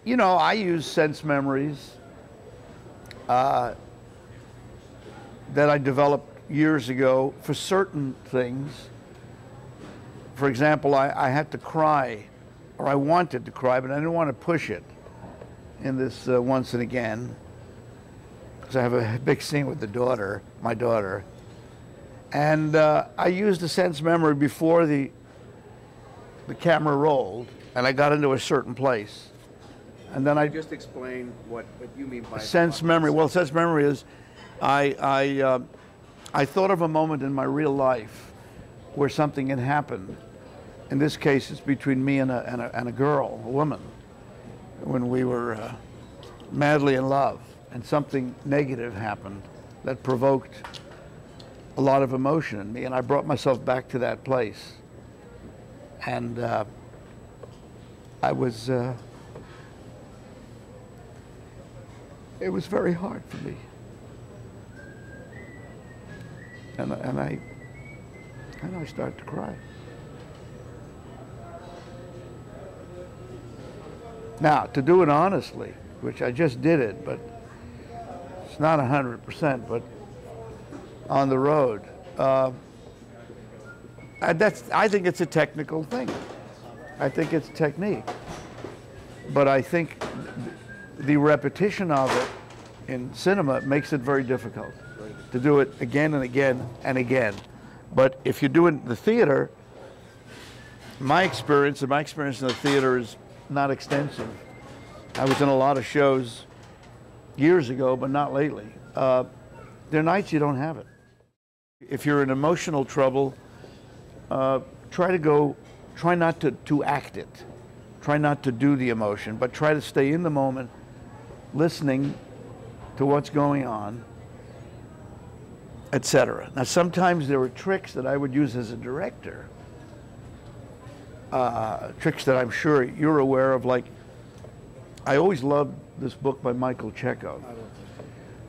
You know, I use sense memories that I developed years ago for certain things. For example, I had to cry, or I wanted to cry, but I didn't want to push it in this Once and Again, because I have a big scene with my daughter. And I used a sense memory before the camera rolled, and I got into a certain place. And then I just explain what you mean by sense memory. Well, sense memory is I thought of a moment in my real life where something had happened. In this case, it's between me and a girl, a woman, when we were madly in love, and something negative happened that provoked a lot of emotion in me, and I brought myself back to that place. And it was very hard for me. And I started to cry. Now, to do it honestly, which I just did it, but it's not 100%, but on the road. I think it's a technical thing. I think it's technique. But I think the repetition of it in cinema makes it very difficult to do it again and again and again. But if you do it in the theater, my experience in the theater is not extensive. I was in a lot of shows years ago, but not lately. There are nights you don't have it. If you're in emotional trouble, try not to act it. Try not to do the emotion, but try to stay in the moment, listening to what's going on, etc. Now, sometimes there were tricks that I would use as a director, tricks that I'm sure you're aware of, like, I always loved this book by Michael Chekhov.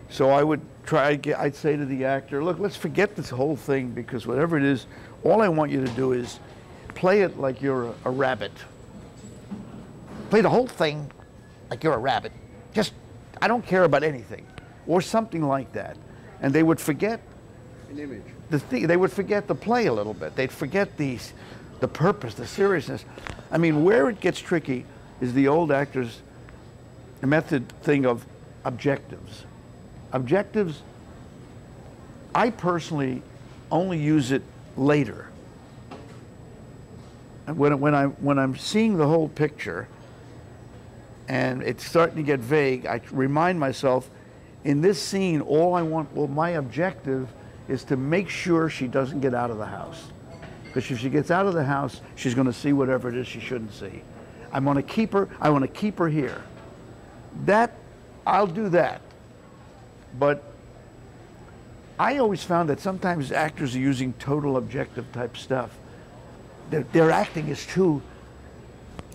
So I would I'd say to the actor, look, let's forget this whole thing, because whatever it is, all I want you to do is play it like you're a rabbit. Play the whole thing like you're a rabbit. Just, I don't care about anything, or something like that. And they would forget an image. They would forget the play a little bit. They'd forget the purpose, the seriousness. I mean, where it gets tricky is the old actors' method thing of objectives. Objectives, I personally only use it later. And when I'm seeing the whole picture and it's starting to get vague, I remind myself, in this scene, my objective is to make sure she doesn't get out of the house. Because if she gets out of the house, she's going to see whatever it is she shouldn't see. I want to keep her here. I'll do that. But I always found that sometimes actors are using total objective type stuff. Their acting is too,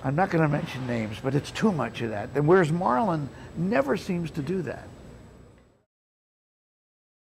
I'm not going to mention names, but it's too much of that. Whereas Marlon never seems to do that.